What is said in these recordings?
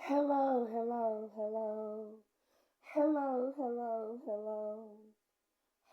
Hello, hello, hello. Hello, hello, hello.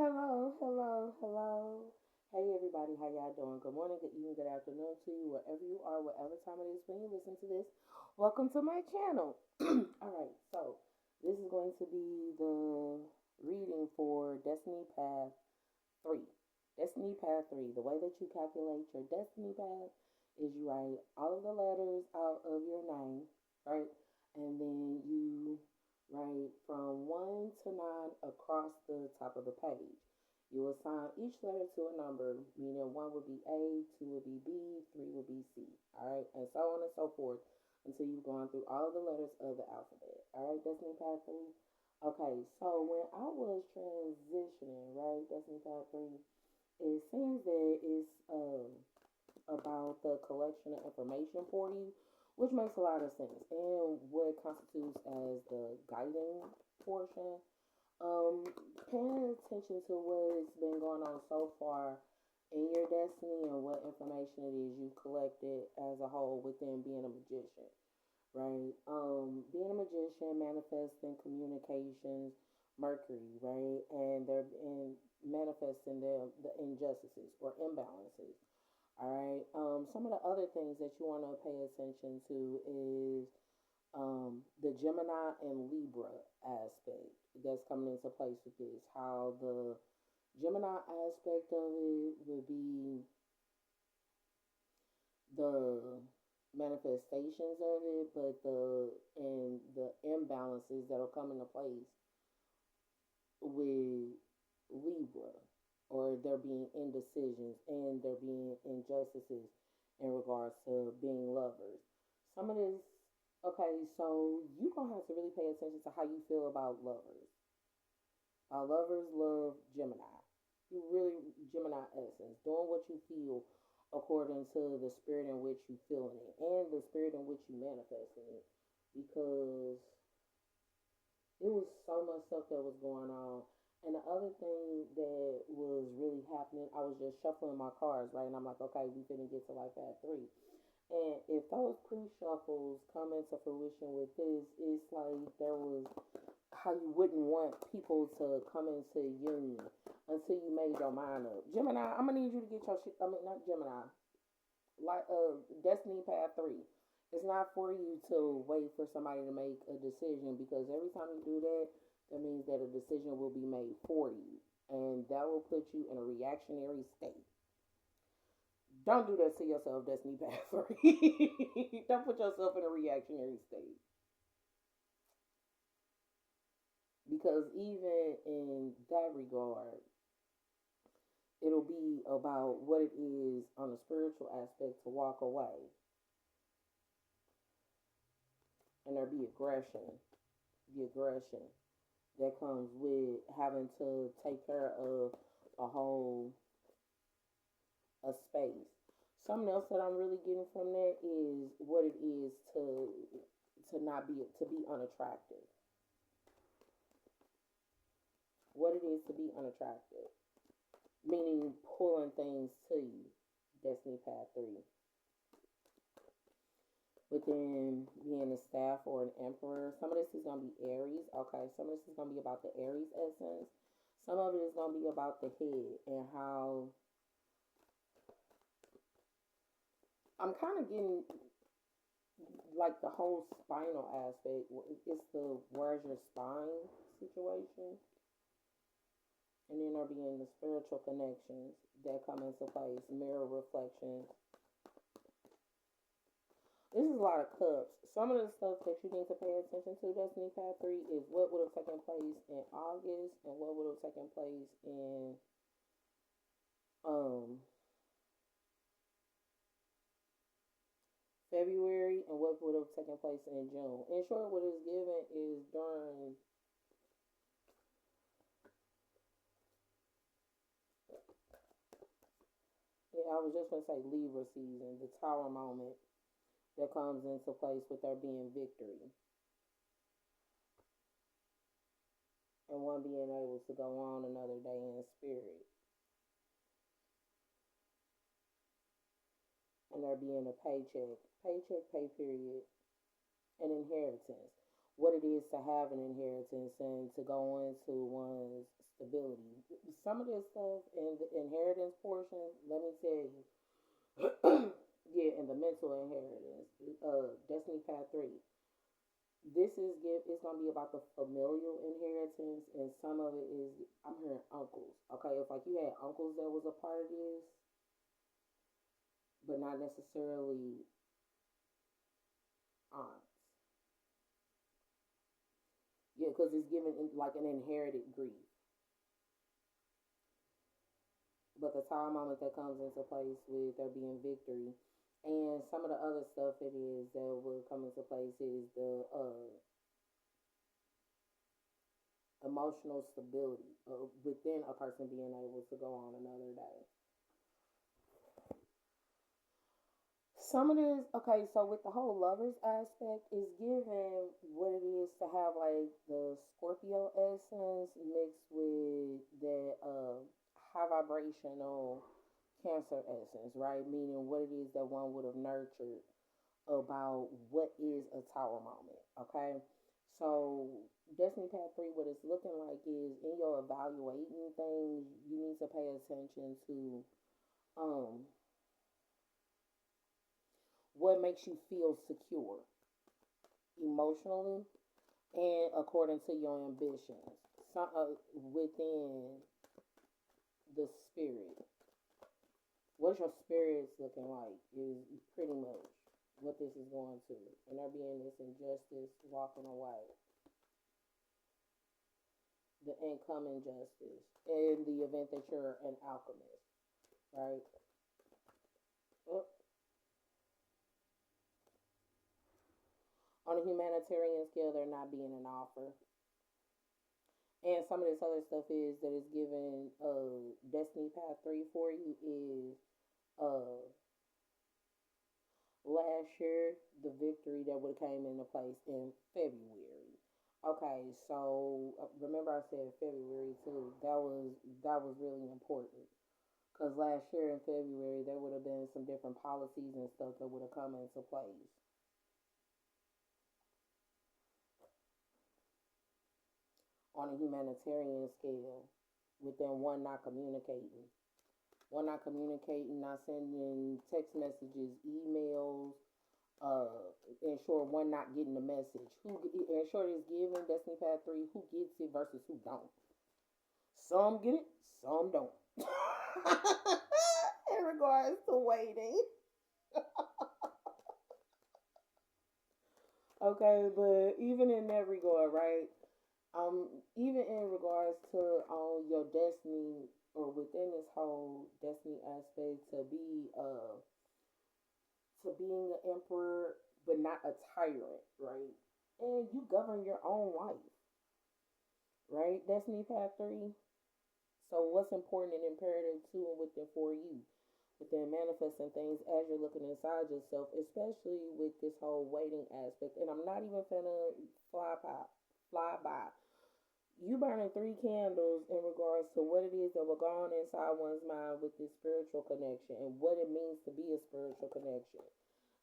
Hello, hello, hello. Hey everybody, how y'all doing? Good morning, good evening, good afternoon to you, wherever you are, whatever time it is when you listen to this. Welcome to my channel. Alright, so this is going to be the reading for Destiny Path 3. Destiny Path 3. The way that you calculate your Destiny Path is you write all of the letters out of your name, right? And then you write from 1 to 9 across the top of the page. You assign each letter to a number, meaning 1 would be A, 2 would be B, 3 would be C, all right? And so on and so forth until you've gone through all of the letters of the alphabet, all right? Destiny Path 3. Okay, so when I was transitioning, right, Destiny Path 3, it seems that it's about the collection of information for you, which makes a lot of sense. And what constitutes as the guiding portion, um, paying attention to what's been going on so far in your destiny and what information it is you collected as a whole within being a magician, right? Being a magician, manifesting communications, Mercury, right? And they're in manifesting the injustices or imbalances. All right. Some of the other things that you want to pay attention to is the Gemini and Libra aspect that's coming into place with this. How the Gemini aspect of it would be the manifestations of it, but the imbalances that'll come into place with Libra, or there being indecisions and there being injustices in regards to being lovers. Some of this, okay, so you gonna have to really pay attention to how you feel about lovers. Lovers love Gemini. You really Gemini essence, doing what you feel according to the spirit in which you feeling it and the spirit in which you manifesting it, because it was so much stuff that was going on. And the other thing that was really happening, I was just shuffling my cards, right? And I'm like, okay, we finna get to Life Path 3. And if those pre-shuffles come into fruition with this, it's like there was how you wouldn't want people to come into union until you made your mind up. Gemini, I'm gonna need you to get your shit. I mean, not Gemini, like Destiny Path 3. It's not for you to wait for somebody to make a decision, because every time you do that, that means that a decision will be made for you, and that will put you in a reactionary state. Don't do that to yourself, Destiny Path 3. Don't put yourself in a reactionary state, because even in that regard, it'll be about what it is on a spiritual aspect to walk away, and there be aggression, the aggression that comes with having to take care of a whole a space. Something else that I'm really getting from that is what it is to not be to be unattractive. What it is to be unattractive, meaning pulling things to you. Destiny Path 3. Within being a staff or an emperor, some of this is going to be Aries. Okay, some of this is going to be about the Aries essence. Some of it is going to be about the head and how I'm kind of getting like the whole spinal aspect. It's the where's your spine situation. And then there being the spiritual connections that come into place, mirror reflections. This is a lot of cups. Some of the stuff that you need to pay attention to, Destiny Path 3, is what would have taken place in August and what would have taken place in um February and what would have taken place in June. In short, what is given is during yeah, I was just gonna say Libra season, the Tower moment that comes into place with there being victory and one being able to go on another day in spirit, and there being a paycheck, pay period, an inheritance, what it is to have an inheritance and to go into one's stability. Some of this stuff in the inheritance portion, let me tell you, yeah, in the mental inheritance, Destiny Path 3. This is give it's gonna be about the familial inheritance, and some of it is I'm hearing uncles. Okay, if like you had uncles that was a part of this, but not necessarily aunts. Yeah, because it's given like an inherited grief. But the time moment that comes into place with there being victory, and some of the other stuff it is that will come into place is the emotional stability within a person being able to go on another day. Some of this, okay, so with the whole lovers aspect, is given what it is to have like the Scorpio essence mixed with the high vibrational Cancer essence, right? Meaning what it is that one would have nurtured about what is a tower moment, okay? So, Destiny Path 3, what it's looking like is in your evaluating things, you need to pay attention to um, what makes you feel secure emotionally and according to your ambitions. Some, within the spirit. What your spirit's looking like is pretty much what this is going to. And there being this injustice walking away, the incoming justice, in the event that you're an alchemist, right? Oh, on a humanitarian scale, there not being an offer. And some of this other stuff is that is given Destiny Path 3 for you is uh last year the victory that would have came into place in February. Okay, so remember I said February too. That was really important because last year in February there would have been some different policies and stuff that would have come into place on a humanitarian scale with them one not communicating, not sending text messages, emails, uh, ensure one not getting the message. Who ensure it's given Destiny Path 3, who gets it versus who don't. Some get it, some don't. In regards to waiting. Okay, but even in that regard, right? Even in regards to your destiny or within this whole destiny aspect to being an emperor but not a tyrant, right? And you govern your own life, right? Destiny Path 3. So what's important and imperative to and within for you? Within manifesting things as you're looking inside yourself, especially with this whole waiting aspect. And I'm not even finna fly by. You burning three candles in regards to what it is that will go on inside one's mind with this spiritual connection and what it means to be a spiritual connection,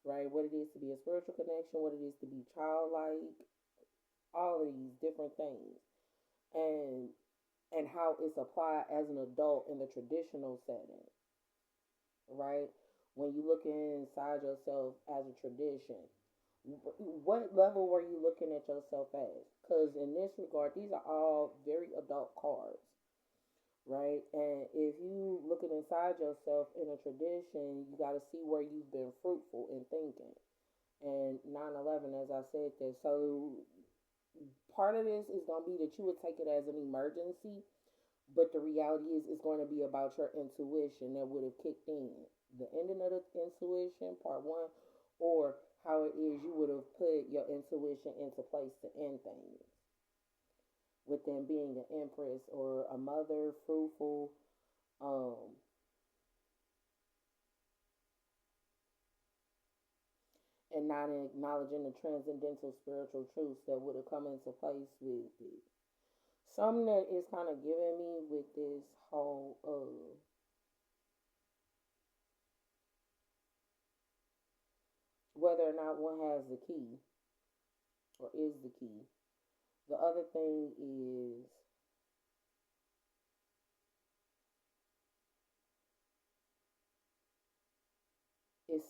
right? What it is to be a spiritual connection, what it is to be childlike, all of these different things, and and how it's applied as an adult in the traditional setting, right? When you look inside yourself as a tradition, what level were you looking at yourself as? Because in this regard, these are all very adult cards, right? And if you looking inside yourself in a tradition, you got to see where you've been fruitful in thinking. And 9/11, as I said that, so part of this is going to be that you would take it as an emergency, but the reality is it's going to be about your intuition that would have kicked in. The ending of the intuition, part one, or how it is you would have put your intuition into place to end things. With them being an empress or a mother, fruitful, um, and not acknowledging the transcendental spiritual truths that would have come into place with it. Something that is kind of giving me with this whole whether or not one has the key, or is the key. The other thing is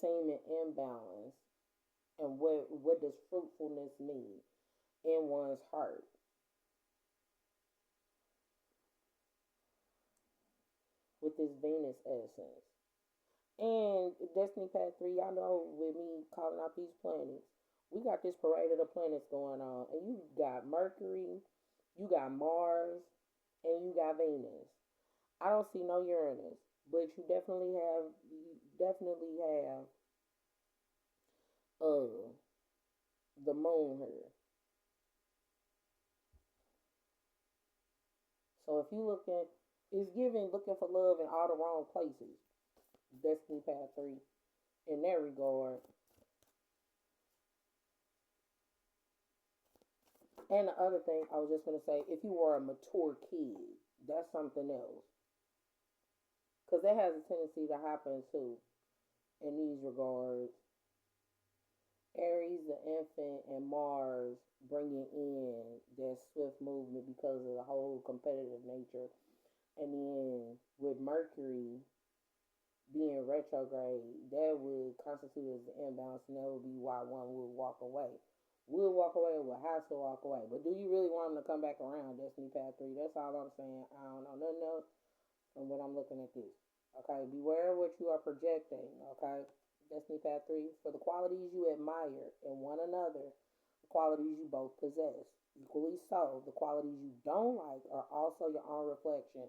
seeming imbalance, and what does fruitfulness mean in one's heart with this Venus essence. And Destiny Path 3, y'all know with me calling out these planets, we got this parade of the planets going on. And you got Mercury, you got Mars, and you got Venus. I don't see no Uranus, but you definitely have uh the moon here. So if you looking, it's giving looking for love in all the wrong places. Destiny Path 3 in that regard. And the other thing I was just gonna say, if you were a mature kid, that's something else. Because that has a tendency to happen too in these regards. Aries, the infant, and Mars bringing in that swift movement because of the whole competitive nature. And then with Mercury being retrograde, that would constitute as an imbalance, and that would be why one would walk away. Would walk away or would have to walk away. But do you really want them to come back around, Destiny Path 3? That's all I'm saying. I don't know nothing else from what I'm looking at this. Okay, beware what you are projecting. Okay, Destiny Path 3, for the qualities you admire in one another, the qualities you both possess. Equally so, the qualities you don't like are also your own reflection.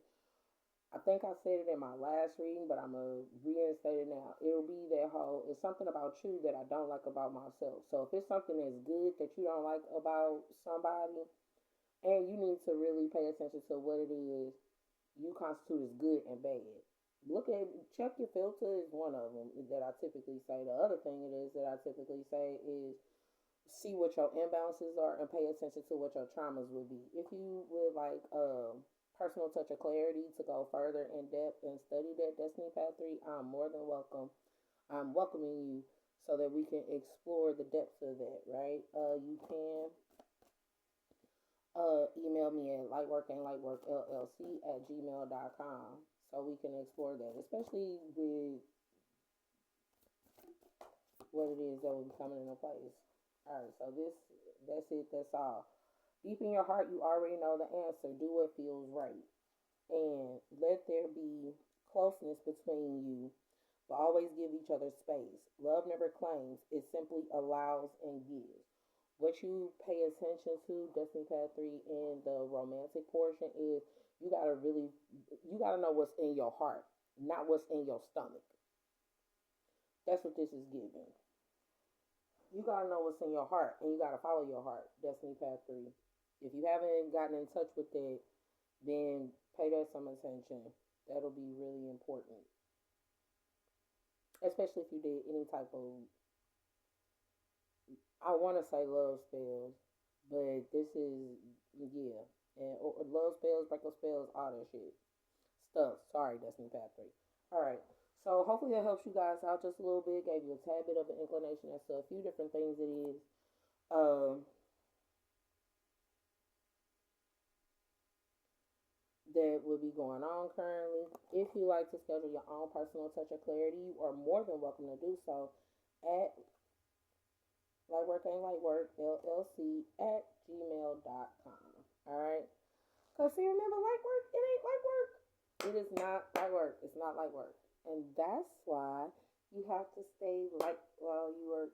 I think I said it in my last reading, but I'm going to reinstate it now. It'll be that whole, it's something about you that I don't like about myself. So if it's something that's good that you don't like about somebody, and you need to really pay attention to what it is you constitute as good and bad. Look at, check your filter is one of them that I typically say. The other thing it is that I typically say is see what your imbalances are and pay attention to what your traumas would be. If you would like personal touch of clarity to go further in depth and study that Destiny Path 3, I'm more than welcome. I'm welcoming you so that we can explore the depths of that, right? You can email me at lightworkandlightworkllc at gmail.com so we can explore that, especially with what it is that will be coming into place. All right, so that's it, that's all. Deep in your heart, you already know the answer. Do what feels right. And let there be closeness between you, but always give each other space. Love never claims, it simply allows and gives. What you pay attention to, Destiny Path 3, in the romantic portion is you gotta know what's in your heart, not what's in your stomach. That's what this is giving. You gotta know what's in your heart, and you gotta follow your heart, Destiny Path 3. If you haven't gotten in touch with it, then pay that some attention. That'll be really important, especially if you did any type of, I want to say love spells, but this is, yeah, and or love spells, breakup spells, all that shit stuff. Sorry, Destiny Path 3. All right. So hopefully that helps you guys out just a little bit, gave you a tad bit of an inclination as to a few different things it is. Um, that will be going on currently. If you like to schedule your own personal touch of clarity, you are more than welcome to do so at Lightwork Ain't Lightwork LLC at gmail.com. Alright? Because see, remember, light work, it ain't light work. It is not light work. It's not light work. And that's why you have to stay light while you work.